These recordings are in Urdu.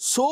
100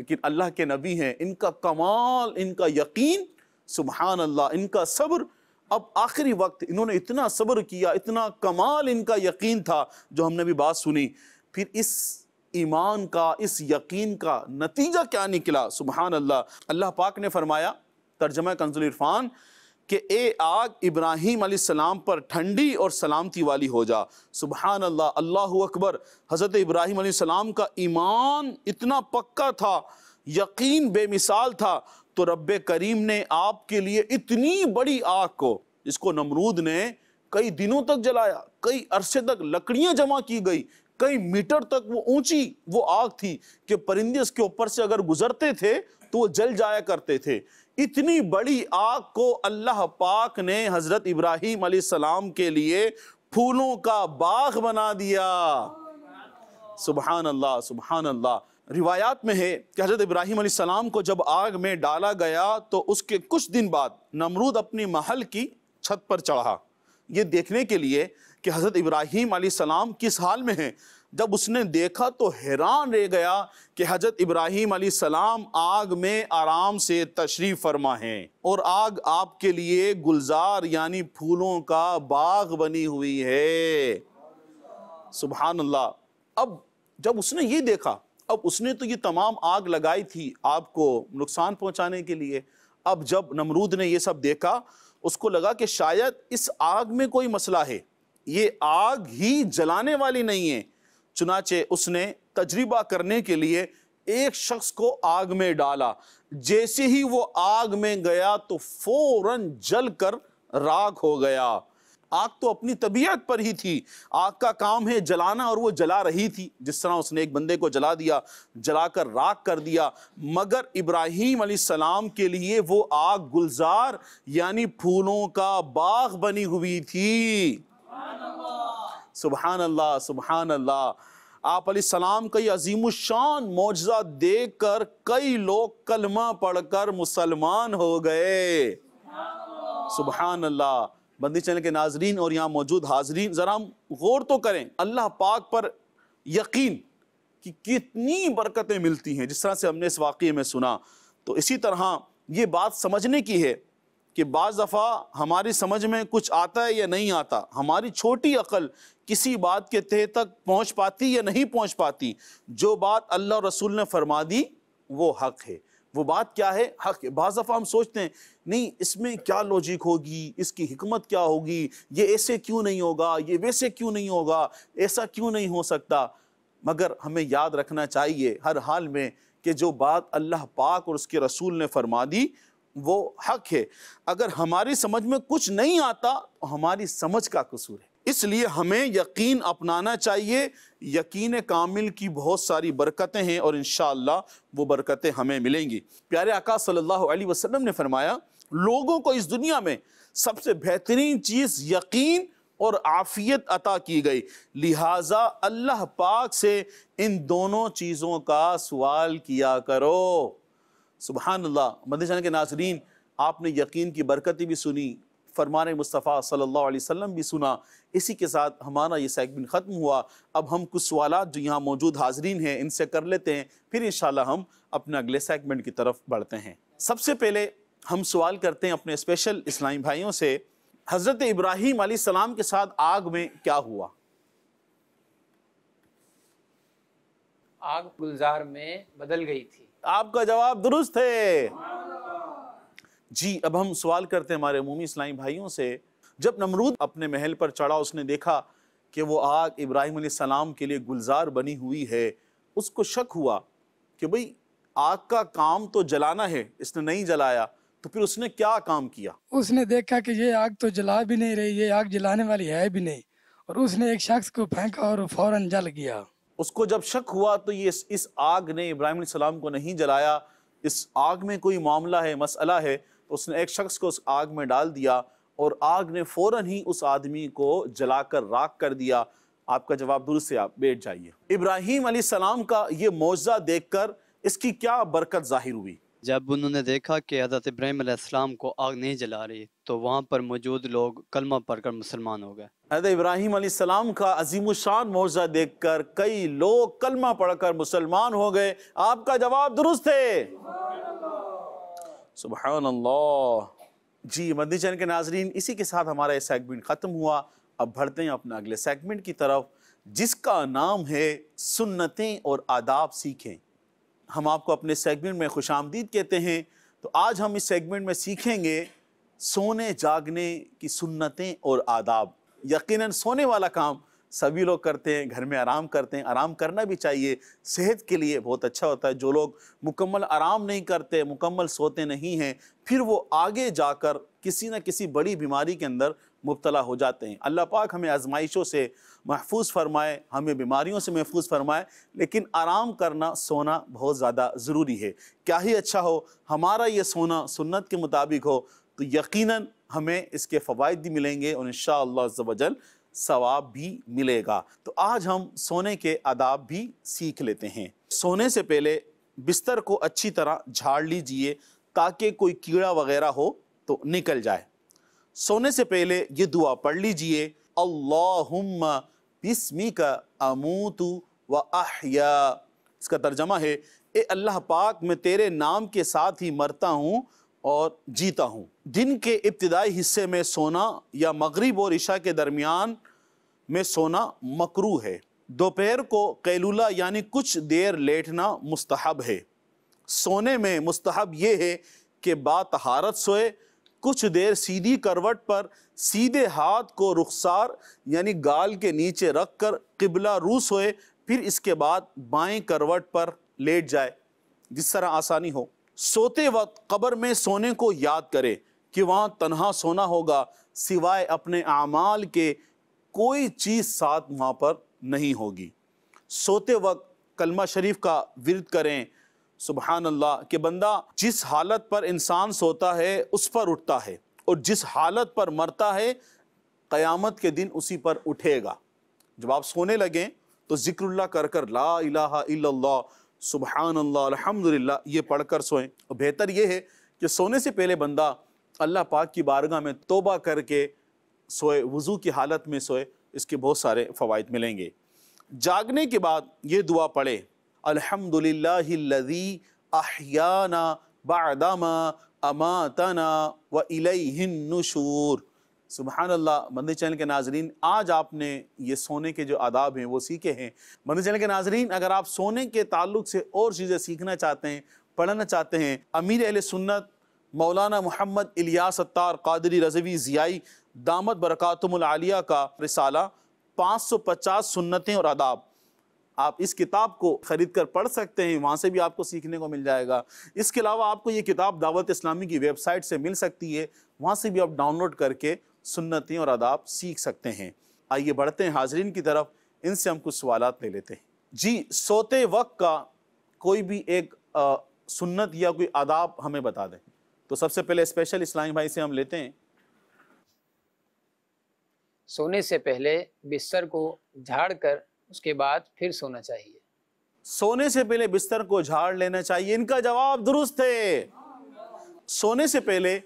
لیکن اللہ کے نبی ہیں، ان کا کمال، ان کا یقین، سبحان اللہ، ان کا صبر. اب آخری وقت انہوں نے اتنا صبر کیا، اتنا کمال ان کا یقین تھا جو ہم نے بھی بات سنی. پھر اس ایمان کا، اس یقین کا نتیجہ کیا نکلا؟ سبحان اللہ. اللہ پاک نے فرمایا، ترجمہ کنز العرفان، کہ اے آگ ابراہیم علیہ السلام پر ٹھنڈی اور سلامتی والی ہو جا. سبحان اللہ، اللہ اکبر. حضرت ابراہیم علیہ السلام کا ایمان اتنا پکا تھا، یقین بے مثال تھا، تو رب کریم نے آپ کے لیے اتنی بڑی آگ کو، جس کو نمرود نے کئی دنوں تک جلایا، کئی عرصے تک لکڑیاں جمع کی گئی، کئی میٹر تک وہ اونچی وہ آگ تھی کہ پرندے اس کے اوپر سے اگر گزرتے تھے تو وہ جل جایا کرتے تھے. اتنی بڑی آگ کو اللہ پاک نے حضرت ابراہیم علیہ السلام کے لیے پھولوں کا باغ بنا دیا. سبحان اللہ، سبحان اللہ. روایات میں ہے کہ حضرت ابراہیم علیہ السلام کو جب آگ میں ڈالا گیا تو اس کے کچھ دن بعد نمرود اپنی محل کی چھت پر چڑھا، یہ دیکھنے کے لیے کہ حضرت ابراہیم علیہ السلام کس حال میں ہیں. جب اس نے دیکھا تو حیران رہ گیا کہ حضرت ابراہیم علیہ السلام آگ میں آرام سے تشریف فرما ہیں، اور آگ آپ کے لیے گلزار یعنی پھولوں کا باغ بنی ہوئی ہے. سبحان اللہ. اب جب اس نے یہ دیکھا، اب اس نے تو یہ تمام آگ لگائی تھی آپ کو نقصان پہنچانے کے لیے. اب جب نمرود نے یہ سب دیکھا، اس کو لگا کہ شاید اس آگ میں کوئی مسئلہ ہے، یہ آگ ہی جلانے والی نہیں ہے. چنانچہ اس نے تجربہ کرنے کے لیے ایک شخص کو آگ میں ڈالا. جیسے ہی وہ آگ میں گیا تو فوراً جل کر راکھ ہو گیا. آگ تو اپنی طبیعت پر ہی تھی، آگ کا کام ہے جلانا، اور وہ جلا رہی تھی. جس طرح اس نے ایک بندے کو جلا دیا، جلا کر راکھ کر دیا، مگر ابراہیم علیہ السلام کے لیے وہ آگ گلزار یعنی پھولوں کا باغ بنی ہوئی تھی. سبحان اللہ، سبحان اللہ. آپ علیہ السلام کا یہ عظیم الشان معجزہ دیکھ کر کئی لوگ کلمہ پڑھ کر مسلمان ہو گئے. سبحان اللہ. بندی چینل کے ناظرین اور یہاں موجود حاضرین، ذرا ہم غور تو کریں اللہ پاک پر یقین کہ کتنی برکتیں ملتی ہیں، جس طرح سے ہم نے اس واقعے میں سنا. تو اسی طرح یہ بات سمجھنے کی ہے کہ بعض دفعہ ہماری سمجھ میں کچھ آتا ہے یا نہیں آتا، ہماری چھوٹی عقل کسی بات کے تہہ تک پہنچ پاتی یا نہیں پہنچ پاتی. جو بات اللہ اور رسول نے فرما دی وہ حق ہے. وہ بات کیا ہے؟ حق ہے. بعض دفعہ ہم سوچتے ہیں نہیں اس میں کیا لوجک ہوگی، اس کی حکمت کیا ہوگی، یہ ایسے کیوں نہیں ہوگا، یہ ویسے کیوں نہیں ہوگا، ایسا کیوں نہیں ہو سکتا. مگر ہمیں یاد رکھنا چاہیے ہر حال میں کہ جو بات اللہ پاک اور اس کے رسول نے فرما دی وہ حق ہے. اگر ہماری سمجھ میں کچھ نہیں آتا تو ہماری سمجھ کا قصور ہے. اس لیے ہمیں یقین اپنانا چاہیے. یقین کامل کی بہت ساری برکتیں ہیں اور انشاءاللہ وہ برکتیں ہمیں ملیں گی. پیارے آقا صلی اللہ علیہ وسلم نے فرمایا لوگوں کو اس دنیا میں سب سے بہترین چیز یقین اور عافیت عطا کی گئی، لہٰذا اللہ پاک سے ان دونوں چیزوں کا سوال کیا کرو. سبحان اللہ. مدنی چینل کے ناظرین، آپ نے یقین کی برکتیں بھی سنی، فرمان مصطفیٰ صلی اللہ علیہ وسلم بھی سنا. اسی کے ساتھ ہمارا یہ سیگمنٹ ختم ہوا. اب ہم کچھ سوالات جو یہاں موجود حاضرین ہیں ان سے کر لیتے ہیں، پھر انشاءاللہ ہم اپنے اگلے سیگمنٹ کی طرف بڑھتے ہیں. سب سے پہلے ہم سوال کرتے ہیں اپنے اسپیشل اسلامی بھائیوں سے، حضرت ابراہیم علیہ السلام کے ساتھ آگ میں کیا ہوا؟ آگ گلزار میں بدل گئی تھی. آپ کا جواب درست ہے. جی اب ہم سوال کرتے ہیں ہمارے عمومی اسلامی بھائیوں سے، جب نمرود اپنے محل پر چڑھا اس نے دیکھا کہ وہ آگ ابراہیم علیہ السلام کے لیے گلزار بنی ہوئی ہے، اس کو شک ہوا کہ بھئی آگ کا کام تو جلانا ہے، اس نے نہیں جلایا، تو پھر اس نے کیا کام کیا؟ اس نے دیکھا کہ یہ آگ تو جلا بھی نہیں رہی، یہ آگ جلانے والی ہے بھی نہیں، اور اس نے ایک شخص کو پھینکا اور فوراً جل گیا. اس کو جب شک ہوا تو یہ اس آگ نے ابراہیم علیہ السلام کو نہیں جلایا، اس آگ میں کوئی معاملہ ہے، مسئلہ ہے، تو اس نے ایک شخص کو اس آگ میں ڈال دیا اور آگ نے فوراً ہی اس آدمی کو جلا کر راکھ کر دیا. آپ کا جواب درست ہے، آپ بیٹھ جائیے. ابراہیم علیہ السلام کا یہ معجزہ دیکھ کر اس کی کیا برکت ظاہر ہوئی؟ جب انہوں نے دیکھا کہ حضرت ابراہیم علیہ السلام کو آگ نہیں جلا رہی تو وہاں پر موجود لوگ کلمہ پڑھ کر مسلمان ہو گئے. حضرت ابراہیم علیہ السلام کا عظیم الشان معجزہ دیکھ کر کئی لوگ کلمہ پڑھ کر مسلمان ہو گئے، آپ کا جواب درست ہے۔ سبحان اللہ۔ جی مدنی چینل کے ناظرین، اسی کے ساتھ ہمارا یہ سیگمنٹ ختم ہوا۔ اب بڑھتے ہیں اپنے اگلے سیگمنٹ کی طرف، جس کا نام ہے سنتیں اور آداب سیکھیں۔ ہم آپ کو اپنے سیگمنٹ میں خوش آمدید کہتے ہیں۔ تو آج ہم اس سیگمنٹ میں سیکھیں گے سونے جاگنے کی سنتیں اور آداب۔ یقیناً سونے والا کام سبھی لوگ کرتے ہیں، گھر میں آرام کرتے ہیں، آرام کرنا بھی چاہیے، صحت کے لیے بہت اچھا ہوتا ہے۔ جو لوگ مکمل آرام نہیں کرتے، مکمل سوتے نہیں ہیں، پھر وہ آگے جا کر کسی نہ کسی بڑی بیماری کے اندر مبتلا ہو جاتے ہیں۔ اللہ پاک ہمیں آزمائشوں سے محفوظ فرمائے، ہمیں بیماریوں سے محفوظ فرمائے، لیکن آرام کرنا، سونا بہت زیادہ ضروری ہے۔ کیا ہی اچھا ہو ہمارا یہ سونا سنت کے مطابق ہو، تو یقیناً ہمیں اس کے فوائد بھی ملیں گے اور انشاءاللہ عز و جل ثواب بھی ملے گا۔ تو آج ہم سونے کے آداب بھی سیکھ لیتے ہیں۔ سونے سے پہلے بستر کو اچھی طرح جھاڑ لیجئے تاکہ کوئی کیڑا وغیرہ ہو تو نکل جائے۔ سونے سے پہلے یہ دعا پڑھ لیجئے، اللہم بسمک اموت و احیا۔ اس کا ترجمہ ہے، اے اللہ پاک میں تیرے نام کے ساتھ ہی مرتا ہوں اور جیتا ہوں۔ دن کے ابتدائی حصے میں سونا یا مغرب اور عشاء کے درمیان میں سونا مکروہ ہے۔ دوپہر کو قیلولہ یعنی کچھ دیر لیٹنا مستحب ہے۔ سونے میں مستحب یہ ہے کہ با طہارت سوئے، کچھ دیر سیدھی کروٹ پر سیدھے ہاتھ کو رخسار یعنی گال کے نیچے رکھ کر قبلہ رو سوئے، پھر اس کے بعد بائیں کروٹ پر لیٹ جائے، جس طرح آسانی ہو۔ سوتے وقت قبر میں سونے کو یاد کرے کہ وہاں تنہا سونا ہوگا، سوائے اپنے اعمال کے کوئی چیز ساتھ وہاں پر نہیں ہوگی۔ سوتے وقت کلمہ شریف کا ورد کریں، سبحان اللہ، کہ بندہ جس حالت پر انسان سوتا ہے اس پر اٹھتا ہے، اور جس حالت پر مرتا ہے قیامت کے دن اسی پر اٹھے گا۔ جب آپ سونے لگیں تو ذکر اللہ کر کر لا الہ الا اللہ، سبحان اللہ، الحمدللہ یہ پڑھ کر سوئیں۔ اور بہتر یہ ہے کہ سونے سے پہلے بندہ اللہ پاک کی بارگاہ میں توبہ کر کے سوئے، وضو کی حالت میں سوئے، اس کے بہت سارے فوائد ملیں گے۔ جاگنے کے بعد یہ دعا پڑھے، الحمدللہ الذی احیانا بعدما اماتنا والیہ النشور۔ سبحان اللہ۔ مدنی چینل کے ناظرین، آج آپ نے یہ سونے کے جو آداب ہیں وہ سیکھے ہیں۔ مدنی چینل کے ناظرین، اگر آپ سونے کے تعلق سے اور چیزیں سیکھنا چاہتے ہیں، پڑھنا چاہتے ہیں، امیر اہل سنت مولانا محمد الیاس اتار قادری رضوی ضیائی دامت برکاتہم العالیہ کا رسالہ 550 سنتیں اور آداب، آپ اس کتاب کو خرید کر پڑھ سکتے ہیں، وہاں سے بھی آپ کو سیکھنے کو مل جائے گا۔ اس کے علاوہ آپ کو یہ کتاب دعوت اسلامی کی ویب سائٹ سے مل سکتی ہے، وہاں سے بھی آپ ڈاؤن لوڈ کر کے سنتیں اور آداب سیکھ سکتے ہیں۔ آئیے بڑھتے ہیں حاضرین کی طرف، ان سے ہم کچھ سوالات لے لیتے ہیں۔ جی، سوتے وقت کا کوئی بھی ایک سنت یا کوئی آداب ہمیں بتا دیں۔ تو سب سے پہلے اسپیشل اسلامی بھائی سے ہم لیتے ہیں۔ سونے سے پہلے بستر کو جھاڑ کر اس کے بعد پھر سونا چاہیے۔ سونے سے پہلے بستر کو جھاڑ لینا چاہیے، ان کا جواب درست ہے۔ سونے سے پہلے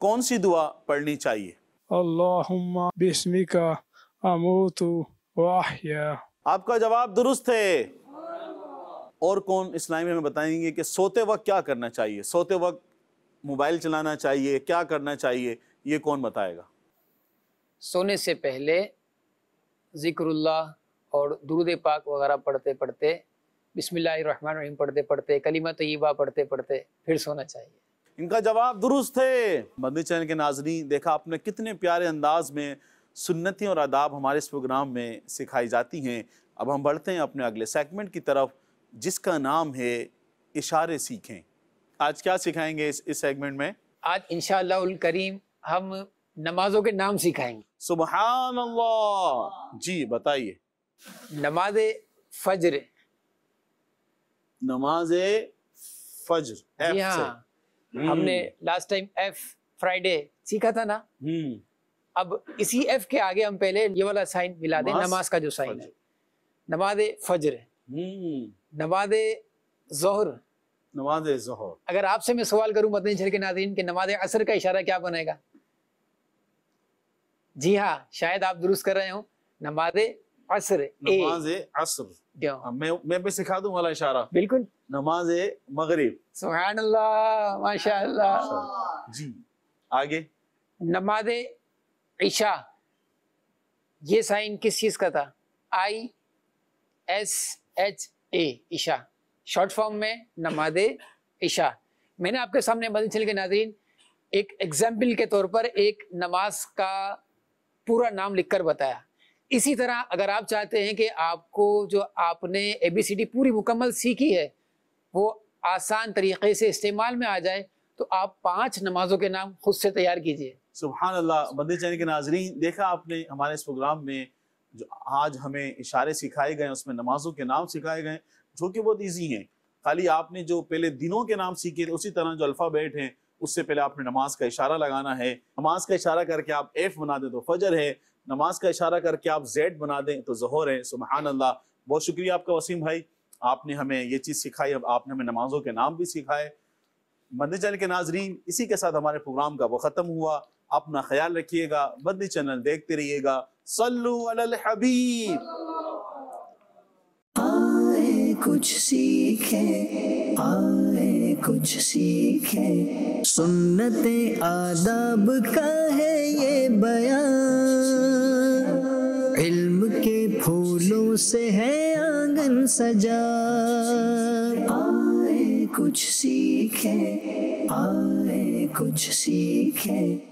کون سی دعا پڑھنی چاہیے؟ اللہم بسمک اموت و احیا۔ آپ کا جواب درست ہے۔ اور کون اسلامی میں ہمیں بتائیں گے کہ سوتے وقت کیا کرنا چاہیے؟ سوتے وقت موبائل چلانا چاہیے، کیا کرنا چاہیے، یہ کون بتائے گا؟ سونے سے پہلے ذکر اللہ اور درود پاک وغیرہ پڑھتے پڑھتے، بسم اللہ الرحمن الرحیم پڑھتے پڑھتے، کلمہ طیبہ پڑھتے پڑھتے پھر سونا چاہیے۔ ان کا جواب درست ہے۔ مدنی چینل کے ناظرین، دیکھا آپ نے کتنے پیارے انداز میں سنتیں اور آداب ہمارے اس پروگرام میں سکھائی جاتی ہیں۔ اب ہم بڑھتے ہیں اپنے اگلے سیگمنٹ کی طرف، جس کا نام ہے اشارے سیکھیں۔ آج کیا سکھائیں گے اس سیگمنٹ میں؟ آج انشاءاللہ الکریم ہم نمازوں کے نام سکھائیں گے۔ سبحان اللہ۔ جی بتائیے۔ نماز فجر، نماز فجر، ایف جی سے۔ ہاں، ہم نے لاسٹ ٹائم ایف فرائیڈے سیکھا تھا نا، اب اسی ایف کے آگے ہم پہلے یہ والا سائن ملا دیں، نماز کا جو سائن ہے۔ نماز فجر، نماز ظہر، نماز ظہر۔ اگر آپ سے میں سوال کروں مدنی چینل کے ناظرین کہ نماز عصر کا اشارہ کیا بنے گا؟ جی ہاں شاید آپ درست کر رہے ہوں، نماز عصر نماز عصر. میں بھی سکھا دوں والا اشارہ. بالکل. نماز مغرب. سبحان اللہ، ماشاء اللہ. جی آگے. نماز عشاء، یہ سائن کس چیز کا تھا؟ ISHA، عشاء. شارٹ فارم میں نماز عشاء. میں نے آپ کے سامنے مدنی چینل کے ناظرین ایک ایگزامپل کے طور پر ایک نماز کا پورا نام لکھ کر بتایا. اسی طرح اگر آپ چاہتے ہیں کہ آپ کو جو آپ نے ABCD پوری مکمل سیکھی ہے وہ آسان طریقے سے استعمال میں آ جائے تو آپ 5 نمازوں کے نام خود سے تیار کیجئے. سبحان اللہ. مدنی چینل کے ناظرین، دیکھا آپ نے ہمارے اس پروگرام میں جو آج ہمیں اشارے سکھائے گئے ہیں اس میں نمازوں کے نام سکھائے گئے جو کہ بہت ایزی ہیں. خالی آپ نے جو پہلے دنوں کے نام سیکھے تھے اسی طرح جو الفابیٹ ہیں اس سے پہلے آپ نے نماز کا اشارہ لگانا ہے. نماز کا اشارہ کر کے آپ F بنا دیں تو فجر ہے. نماز کا اشارہ کر کے آپ Z بنا دیں تو ظہر ہے. سبحان اللہ. بہت شکریہ آپ کا وسیم بھائی، آپ نے ہمیں یہ چیز سکھائی. اب آپ نے ہمیں نمازوں کے نام بھی سکھائے. مدنی چینل کے ناظرین، اسی کے ساتھ ہمارے پروگرام کا وہ ختم ہوا. اپنا خیال رکھیے گا، مدنی چینل دیکھتے رہیے گا. صلو علی الحبیب. آئے کچھ سیکھیں، آئے کچھ سیکھیں، سنت آداب کا ہے یہ بیان، علم کے پھولوں سے ہے آنگن سجا. آئے کچھ سیکھیں، آئے کچھ سیکھیں.